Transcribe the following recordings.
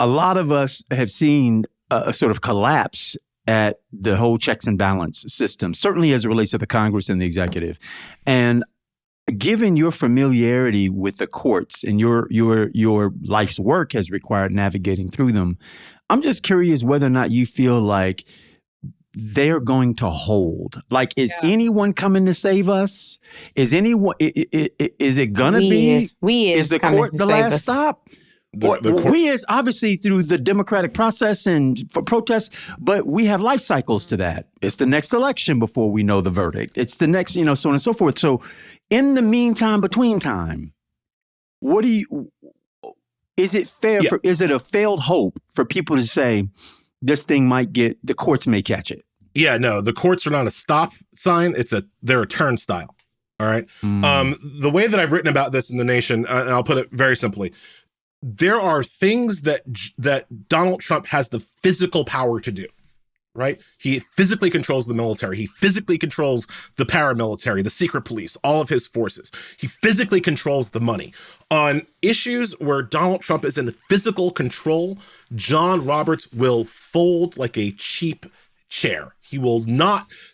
a lot of us have seen a sort of collapse at the whole checks and balance system, certainly as it relates to the Congress and the executive. And given your familiarity with the courts and your life's work has required navigating through them, I'm just curious whether or not you feel like they're going to hold. Like, is anyone coming to save us? Is anyone? Is it gonna be? Is the court the last stop? We is obviously through the democratic process and for protests, but we have life cycles to that. It's the next election before we know the verdict. It's the next, so on and so forth. So in the meantime, between time, is it fair is it a failed hope for people to say this thing the courts may catch it? Yeah, no, the courts are not a stop sign. They're a turnstile. All right. The way that I've written about this in The Nation, and I'll put it very simply, there are things that Donald Trump has the physical power to do, right? He physically controls the military. He physically controls the paramilitary, the secret police, all of his forces. He physically controls the money. On issues where Donald Trump is in physical control, John Roberts will fold like a cheap chair.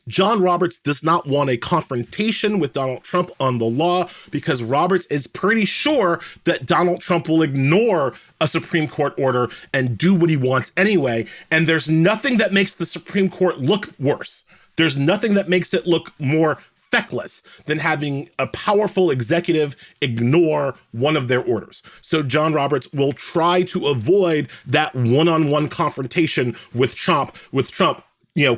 John Roberts does not want a confrontation with Donald Trump on the law because Roberts is pretty sure that Donald Trump will ignore a Supreme Court order and do what he wants anyway. And there's nothing that makes the Supreme Court look worse. There's nothing that makes it look more feckless than having a powerful executive ignore one of their orders. So John Roberts will try to avoid that one-on-one confrontation with Trump,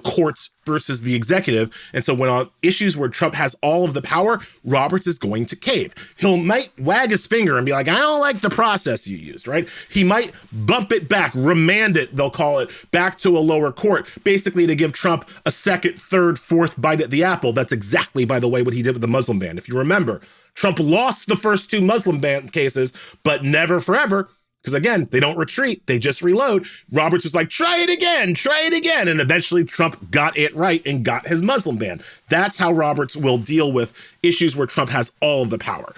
courts versus the executive. And so when on issues where Trump has all of the power, Roberts is going to cave. Might wag his finger and be like, I don't like the process you used, right? He might bump it back, remand it, they'll call it, back to a lower court, basically to give Trump a second, third, fourth bite at the apple. That's exactly, by the way, what he did with the Muslim ban. If you remember, Trump lost the first two Muslim ban cases, but never forever. Because again, they don't retreat, they just reload. Roberts was like, try it again. And eventually Trump got it right and got his Muslim ban. That's how Roberts will deal with issues where Trump has all of the power.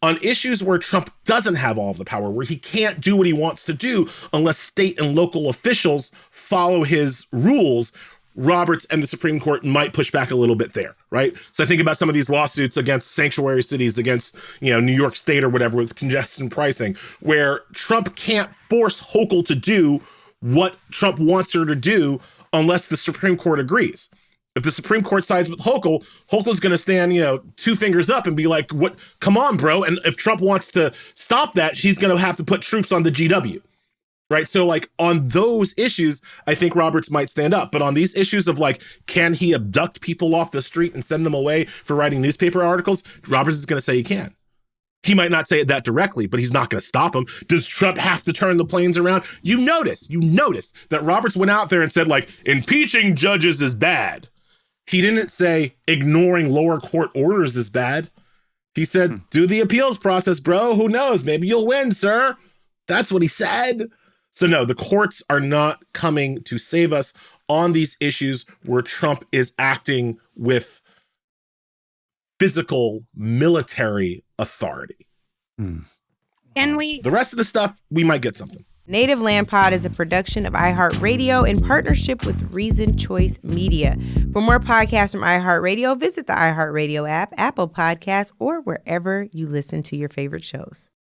On issues where Trump doesn't have all of the power, where he can't do what he wants to do unless state and local officials follow his rules, Roberts and the Supreme Court might push back a little bit there, right? So I think about some of these lawsuits against sanctuary cities, against, New York State or whatever with congestion pricing, where Trump can't force Hochul to do what Trump wants her to do unless the Supreme Court agrees. If the Supreme Court sides with Hochul's going to stand, two fingers up and be like, "What? Come on, bro." And if Trump wants to stop that, she's going to have to put troops on the GW. Right. So on those issues, I think Roberts might stand up. But on these issues of can he abduct people off the street and send them away for writing newspaper articles? Roberts is going to say he can. He might not say it that directly, but he's not going to stop him. Does Trump have to turn the planes around? You notice that Roberts went out there and said impeaching judges is bad. He didn't say ignoring lower court orders is bad. He said, do the appeals process, bro. Who knows? Maybe you'll win, sir. That's what he said. So no, the courts are not coming to save us on these issues where Trump is acting with physical military authority. Can we? The rest of the stuff, we might get something. Native Land Pod is a production of iHeart Radio in partnership with Reason Choice Media. For more podcasts from iHeart Radio, visit the iHeart Radio app, Apple Podcasts, or wherever you listen to your favorite shows.